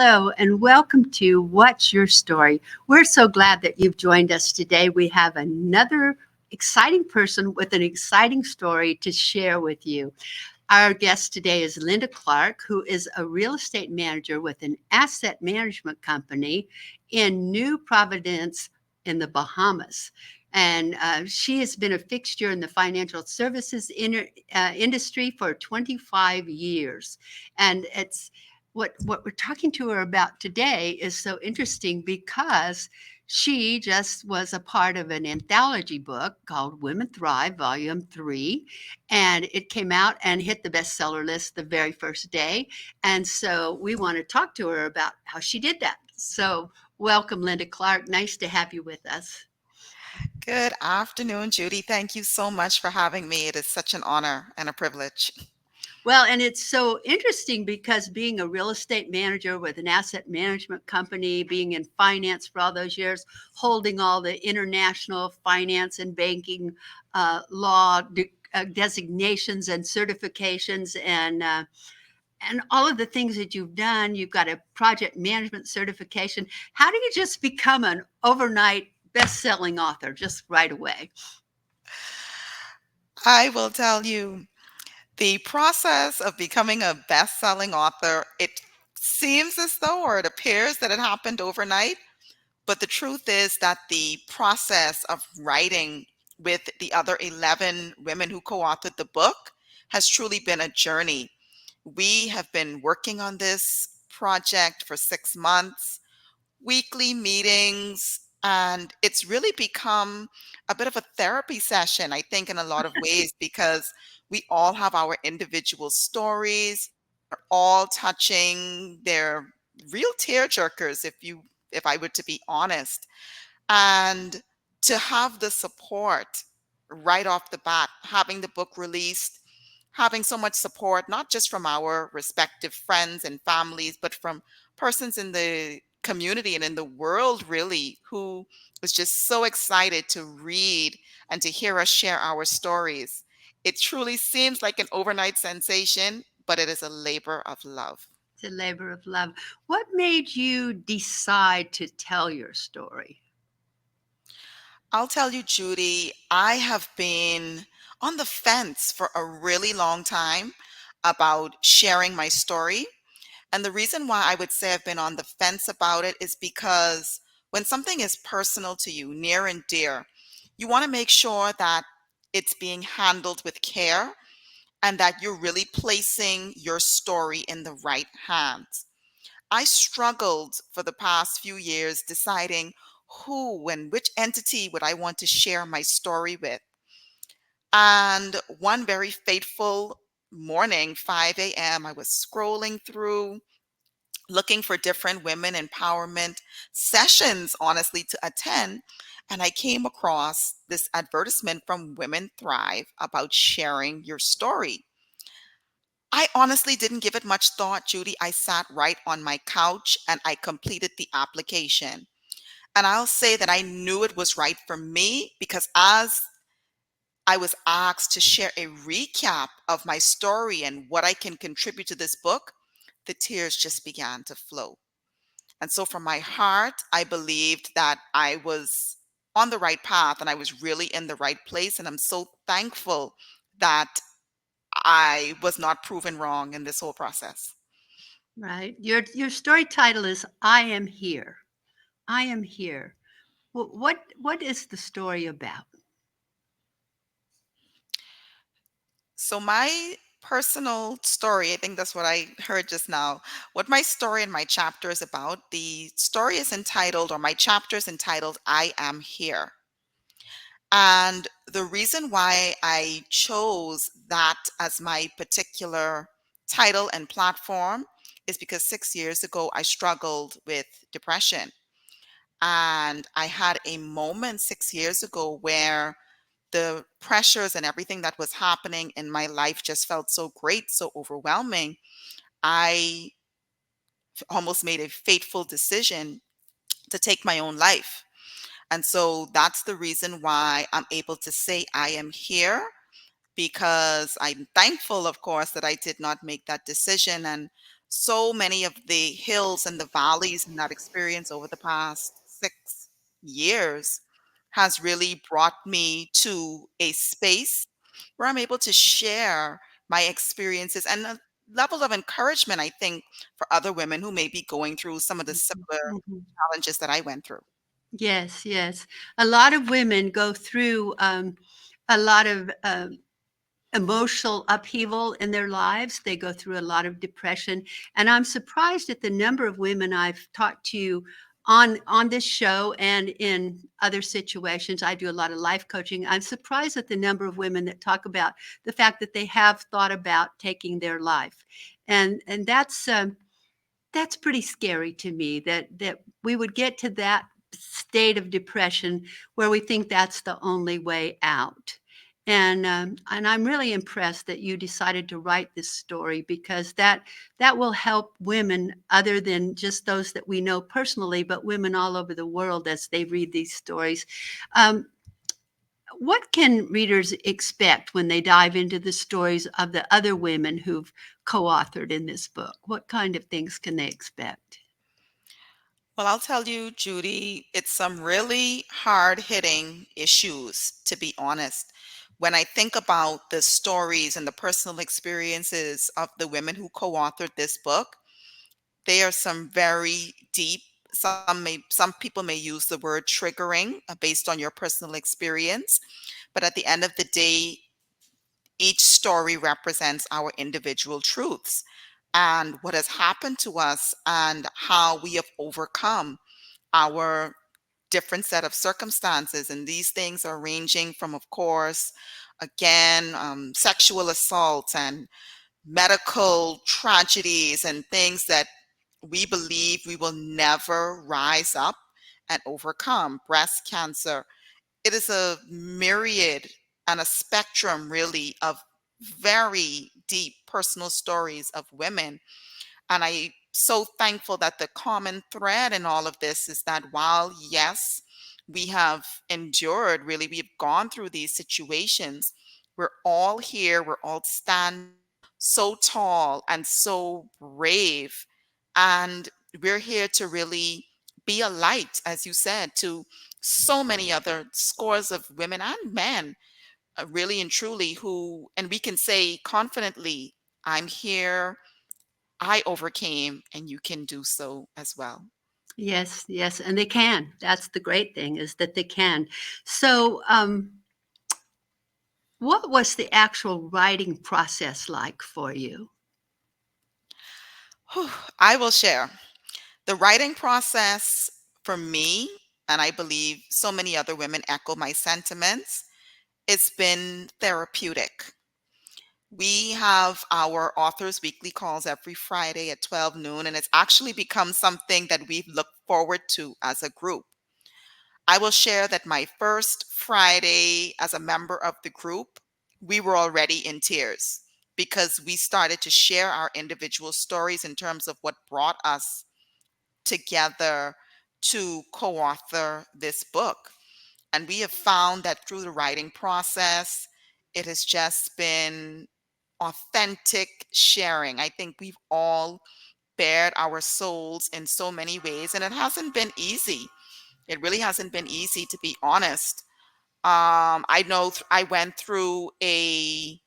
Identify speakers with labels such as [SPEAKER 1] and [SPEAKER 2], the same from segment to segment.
[SPEAKER 1] Hello, and welcome to What's Your Story? We're so glad that you've joined us today. We have another exciting person with an exciting story to share with you. Our guest today is Linda Clark, who is a real estate manager with an asset management company in New Providence in the Bahamas. And she has been a fixture in the financial services industry for 25 years. And it's what we're talking to her about today is so interesting because she just was a part of an anthology book called Women Thrive, Volume 3, and it came out and hit the bestseller list the very first day. And so we want to talk to her about how she did that. So welcome, Linda Clark. Nice to have you with us.
[SPEAKER 2] Good afternoon, Judy. Thank you so much for having me. It is such an honor and a privilege.
[SPEAKER 1] Well, and it's so interesting because being a real estate manager with an asset management company, being in finance for all those years, holding all the international finance and banking law designations and certifications, and all of the things that you've done. You've got a project management certification. How do you just become an overnight best-selling author just right away?
[SPEAKER 2] I will tell you the process of becoming a best-selling author, it seems as though, or it appears that it happened overnight, but the truth is that the process of writing with the other 11 women who co-authored the book has truly been a journey. We have been working on this project for 6 months, weekly meetings, and it's really become a bit of a therapy session, I think, in a lot of ways, because we all have our individual stories, all touching. They're real tear jerkers, if I were to be honest. And to have the support right off the bat, having the book released, having so much support, not just from our respective friends and families, but from persons in the community and in the world, really, who was just so excited to read and to hear us share our stories. It truly seems like an overnight sensation, but it is a labor of love.
[SPEAKER 1] It's a labor of love. What made you decide to tell your story?
[SPEAKER 2] I'll tell you, Judy, I have been on the fence for a really long time about sharing my story. And the reason why I would say I've been on the fence about it is because when something is personal to you, near and dear, you want to make sure that it's being handled with care and that you're really placing your story in the right hands. I struggled for the past few years deciding who and which entity would I want to share my story with. And one very fateful morning, 5 a.m., I was scrolling through looking for different women empowerment sessions, honestly, to attend. And I came across this advertisement from Women Thrive about sharing your story. I honestly didn't give it much thought, Judy. I sat right on my couch and I completed the application. And I'll say that I knew it was right for me because as I was asked to share a recap of my story and what I can contribute to this book, the tears just began to flow. And so from my heart, I believed that I was on the right path and I was really in the right place. And I'm so thankful that I was not proven wrong in this whole process.
[SPEAKER 1] Right. Your story title is I Am Here. I Am Here. What is the story about?
[SPEAKER 2] So, my personal story, I think that's what I heard just now. What my story and my chapter is about, the story is entitled, or my chapter is entitled, I Am Here. And the reason why I chose that as my particular title and platform is because 6 years ago, I struggled with depression. And I had a moment 6 years ago where the pressures and everything that was happening in my life just felt so great, so overwhelming. I almost made a fateful decision to take my own life. And so that's the reason why I'm able to say I am here, because I'm thankful, of course, that I did not make that decision. And so many of the hills and the valleys in that experience over the past 6 years has really brought me to a space where I'm able to share my experiences and a level of encouragement, I think, for other women who may be going through some of the similar
[SPEAKER 1] Mhm.
[SPEAKER 2] challenges that I went through.
[SPEAKER 1] Yes, yes. A lot of women go through a lot of emotional upheaval in their lives. They go through a lot of depression, and I'm surprised at the number of women I've talked to on this show and in other situations. I do a lot of life coaching. I'm surprised at the number of women that talk about the fact that they have thought about taking their life, and that's pretty scary to me that we would get to that state of depression where we think that's the only way out. And I'm really impressed that you decided to write this story because that will help women other than just those that we know personally, but women all over the world as they read these stories. Um, what can readers expect when they dive into the stories of the other women who've co-authored in this book? What kind of things can they expect?
[SPEAKER 2] Well, I'll tell you, Judy, it's some really hard hitting issues, to be honest. When I think about the stories and the personal experiences of the women who co authored this book, they are some very deep. Some people may use the word triggering based on your personal experience, but at the end of the day, each story represents our individual truths and what has happened to us and how we have overcome our different set of circumstances. And these things are ranging from, of course, again, sexual assault and medical tragedies and things that we believe we will never rise up and overcome. Breast cancer. It is a myriad and a spectrum, really, of very deep personal stories of women, and I'm so thankful that the common thread in all of this is that while, yes, we have endured, really, we've gone through these situations, we're all here, we're all standing so tall and so brave. And we're here to really be a light, as you said, to so many other scores of women and men, really and truly, who, and we can say confidently, I'm here, I overcame, and you can do so as well.
[SPEAKER 1] Yes, yes, and they can. That's the great thing is that they can. So, what was the actual writing process like for you?
[SPEAKER 2] Whew, I will share. The writing process for me, and I believe so many other women echo my sentiments, it's been therapeutic. We have our authors weekly calls every Friday at 12 noon, and it's actually become something that we've looked forward to as a group. I will share that my first Friday as a member of the group, we were already in tears because we started to share our individual stories in terms of what brought us together to co author this book. And we have found that through the writing process, it has just been authentic sharing. I think we've all bared our souls in so many ways, and it hasn't been easy. It really hasn't been easy, to be honest. I know I went through a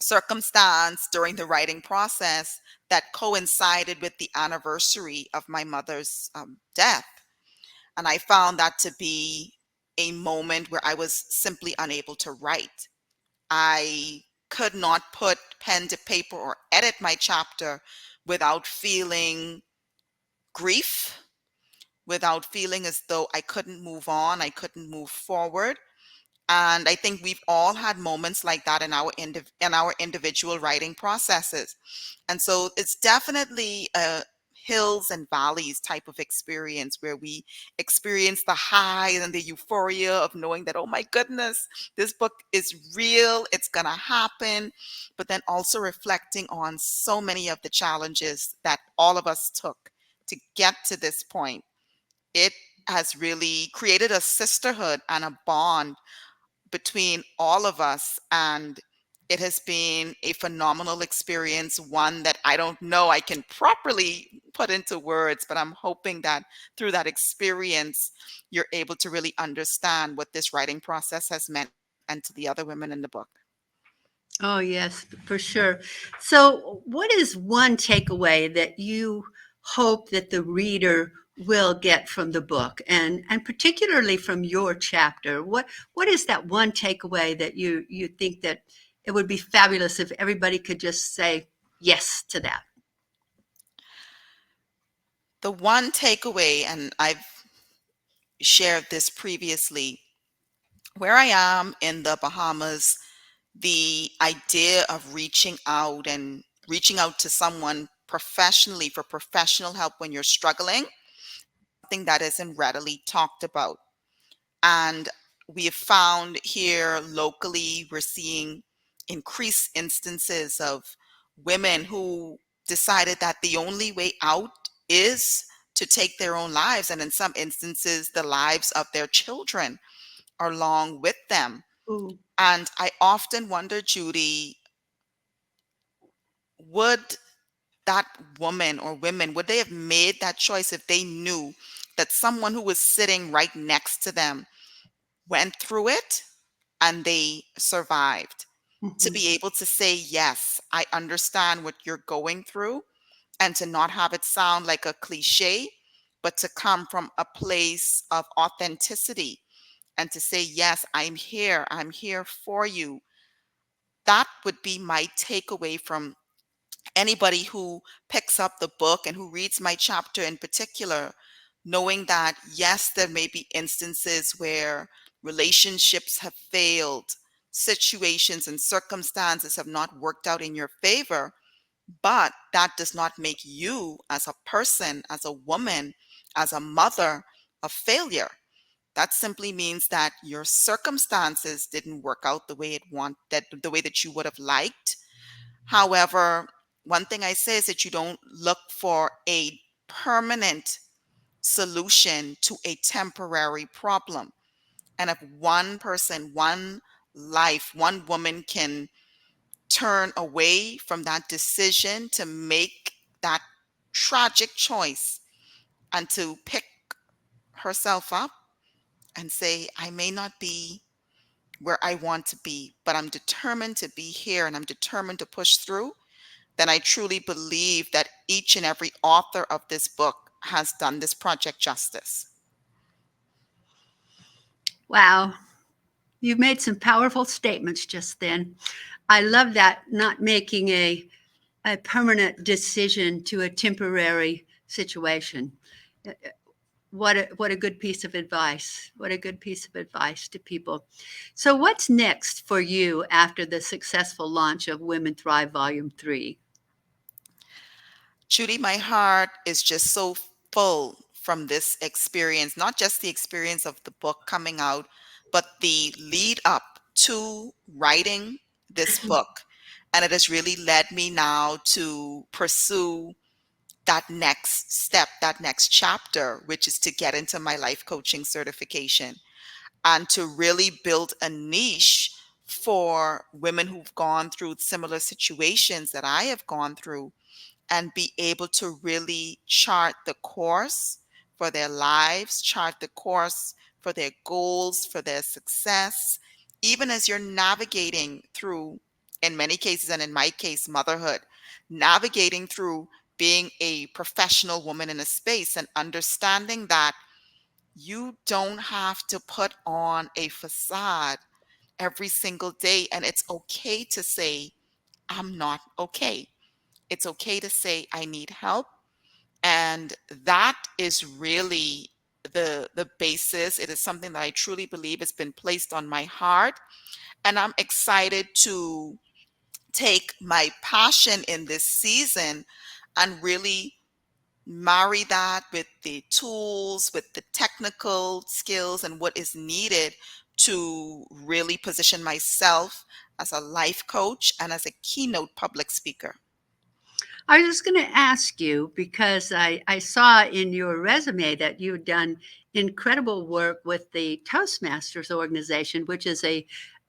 [SPEAKER 2] circumstance during the writing process that coincided with the anniversary of my mother's death. And I found that to be a moment where I was simply unable to write. I could not put pen to paper or edit my chapter without feeling grief, without feeling as though I couldn't move on, I couldn't move forward. And I think we've all had moments like that in our in our individual writing processes. And so it's definitely a hills and valleys type of experience where we experience the high and the euphoria of knowing that, oh my goodness, this book is real, it's going to happen. But then also reflecting on so many of the challenges that all of us took to get to this point. It has really created a sisterhood and a bond between all of us. And It has been a phenomenal experience, one that I don't know I can properly put into words, but I'm hoping that through that experience, you're able to really understand what this writing process has meant and to the other women in the book.
[SPEAKER 1] Oh, yes, for sure. So, what is one takeaway that you hope that the reader will get from the book, and particularly from your chapter? What is that one takeaway that you think that it would be fabulous if everybody could just say yes to that?
[SPEAKER 2] The one takeaway, and I've shared this previously, where I am in the Bahamas, the idea of reaching out to someone professionally for professional help when you're struggling, something that isn't readily talked about. And we have found here locally, we're seeing increased instances of women who decided that the only way out is to take their own lives, and in some instances, the lives of their children along with them.
[SPEAKER 1] Ooh.
[SPEAKER 2] And I often wonder, Judy, would that woman or women, would they have made that choice if they knew that someone who was sitting right next to them went through it and they survived? To
[SPEAKER 1] Mhm.
[SPEAKER 2] be able to say, yes, I understand what you're going through, and to not have it sound like a cliche, but to come from a place of authenticity and to say, yes, I'm here for you. That would be my takeaway from anybody who picks up the book and who reads my chapter in particular, knowing that, yes, there may be instances where relationships have failed, situations and circumstances have not worked out in your favor, but that does not make you as a person, as a woman, as a mother, a failure. That simply means that your circumstances didn't work out the way that you would have liked. However, one thing I say is that you don't look for a permanent solution to a temporary problem. And if one person, one life, one woman can turn away from that decision to make that tragic choice and to pick herself up and say, I may not be where I want to be, but I'm determined to be here and I'm determined to push through, then I truly believe that each and every author of this book has done this project justice.
[SPEAKER 1] Wow, you've made some powerful statements just then. I love that, not making a permanent decision to a temporary situation. What a good piece of advice. What a good piece of advice to people. So what's next for you after the successful launch of Women Thrive Volume 3?
[SPEAKER 2] Judy, my heart is just so full from this experience, not just the experience of the book coming out, but the lead up to writing this book. And it has really led me now to pursue that next step, that next chapter, which is to get into my life coaching certification and to really build a niche for women who've gone through similar situations that I have gone through and be able to really chart the course for their lives, chart the course for their goals, for their success, even as you're navigating through, in many cases, and in my case, motherhood, navigating through being a professional woman in a space and understanding that you don't have to put on a facade every single day. And it's okay to say, I'm not okay. It's okay to say, I need help. And that is really the basis. It is something that I truly believe has been placed on my heart. And I'm excited to take my passion in this season and really marry that with the tools, with the technical skills, and what is needed to really position myself as a life coach and as a keynote public speaker.
[SPEAKER 1] I was just going to ask you because I saw in your resume that you've done incredible work with the Toastmasters organization, which is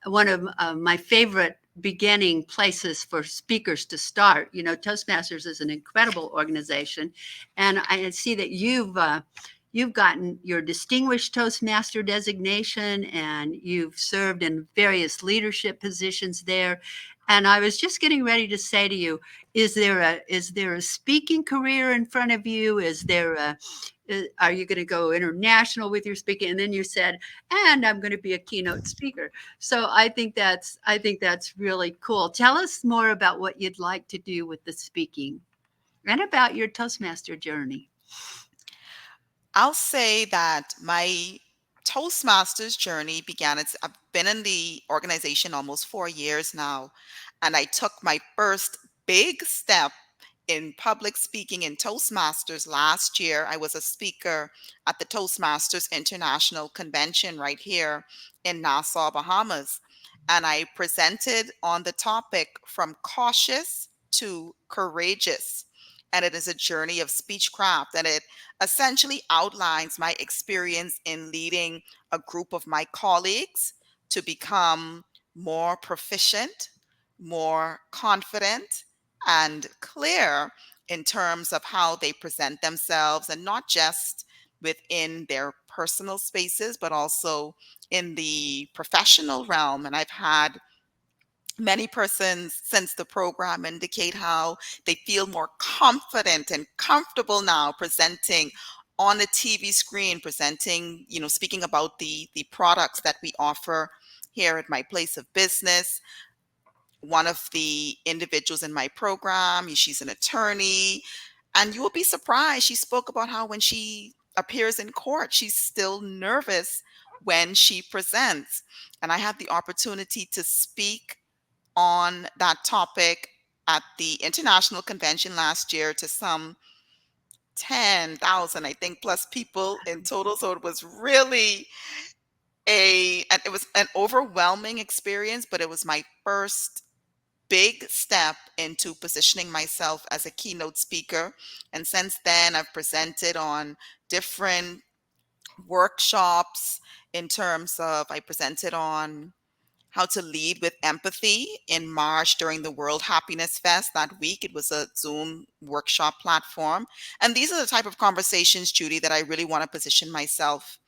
[SPEAKER 1] one of my favorite beginning places for speakers to start. You know, Toastmasters is an incredible organization, and I see that you've gotten your distinguished Toastmaster designation, and you've served in various leadership positions there. And I was just getting ready to say to you, is there a speaking career in front of you? Are you going to go international with your speaking? And then you said, and I'm going to be a keynote speaker. So I think that's really cool. Tell us more about what you'd like to do with the speaking and about your Toastmaster journey.
[SPEAKER 2] I'll say that my Toastmasters journey began. I've been in the organization almost 4 years now, and I took my first big step in public speaking in Toastmasters last year. I was a speaker at the Toastmasters International Convention right here in Nassau, Bahamas, and I presented on the topic from cautious to courageous. And it is a journey of speechcraft, and it essentially outlines my experience in leading a group of my colleagues to become more proficient, more confident, and clear in terms of how they present themselves, and not just within their personal spaces, but also in the professional realm. And I've had many persons since the program indicate how they feel more confident and comfortable now presenting on a TV screen, presenting, speaking about the products that we offer here at my place of business. One of the individuals in my program, she's an attorney, and you will be surprised. She spoke about how when she appears in court, she's still nervous when she presents. And I had the opportunity to speak on that topic at the international convention last year to some 10,000, I think, plus people in total. So it was really and it was an overwhelming experience, but it was my first big step into positioning myself as a keynote speaker. And since then, I've presented on different workshops in terms of, I presented on how to lead with empathy in March during the World Happiness Fest that week. It was a Zoom workshop platform. And these are the type of conversations, Judy, that I really want to position myself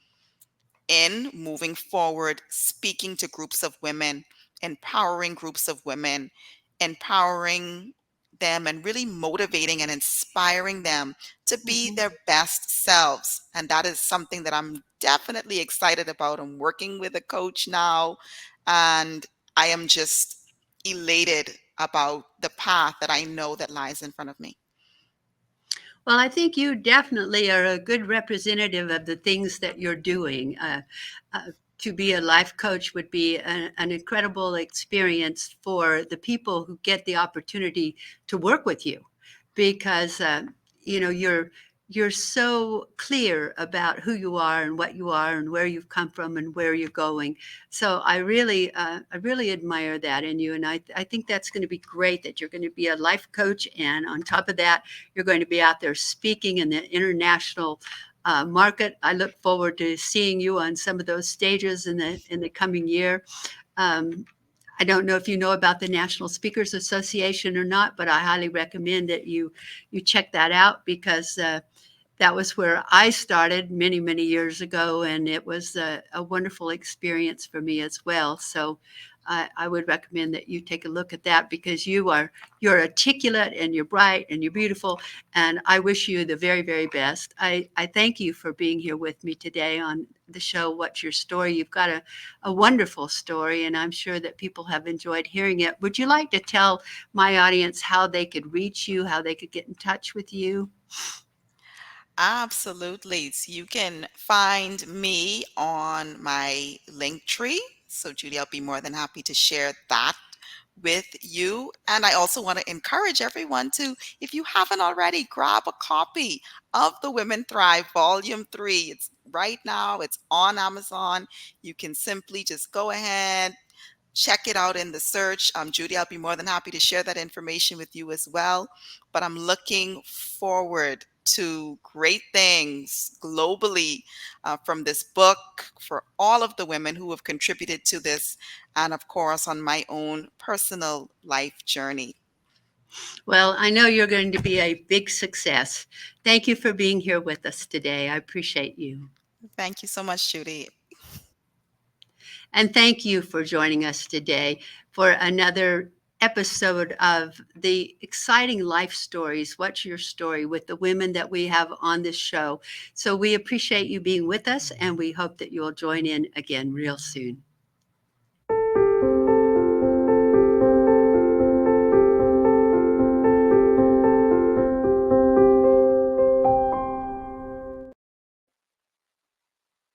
[SPEAKER 2] in moving forward, speaking to groups of women, empowering groups of women, empowering them, and really motivating and inspiring them to be
[SPEAKER 1] Mhm.
[SPEAKER 2] their best selves. And that is something that I'm definitely excited about. I'm working with a coach now, and I am just elated about the path that I know that lies in front of me.
[SPEAKER 1] Well, I think you definitely are a good representative of the things that you're doing. To be a life coach would be an incredible experience for the people who get the opportunity to work with you, because you're so clear about who you are and what you are and where you've come from and where you're going. So I really admire that in you, and I think that's going to be great that you're going to be a life coach, and on top of that, you're going to be out there speaking in the international market. I look forward to seeing you on some of those stages in the coming year. Um, I don't know if you know about the National Speakers Association or not, but I highly recommend that you check that out, because that was where I started many, many years ago, and it was a wonderful experience for me as well. So I would recommend that you take a look at that, because you're articulate and you're bright and you're beautiful, and I wish you the very, very best. I thank you for being here with me today on the show, What's Your Story? You've got a wonderful story, and I'm sure that people have enjoyed hearing it. Would you like to tell my audience how they could reach you, how they could get in touch with you?
[SPEAKER 2] Absolutely. So you can find me on my link tree. So, Judy, I'll be more than happy to share that with you. And I also want to encourage everyone to, if you haven't already, grab a copy of the Women Thrive Volume 3. It's right now, it's on Amazon. You can simply just go ahead, check it out in the search. Judy, I'll be more than happy to share that information with you as well. But I'm looking forward to great things globally from this book, for all of the women who have contributed to this, and of course, on my own personal life journey.
[SPEAKER 1] Well, I know you're going to be a big success. Thank you for being here with us today. I appreciate you.
[SPEAKER 2] Thank you so much, Judy.
[SPEAKER 1] And thank you for joining us today for another episode of the exciting life stories. What's your story with the women that we have on this show? So we appreciate you being with us, and we hope that you'll join in again real soon.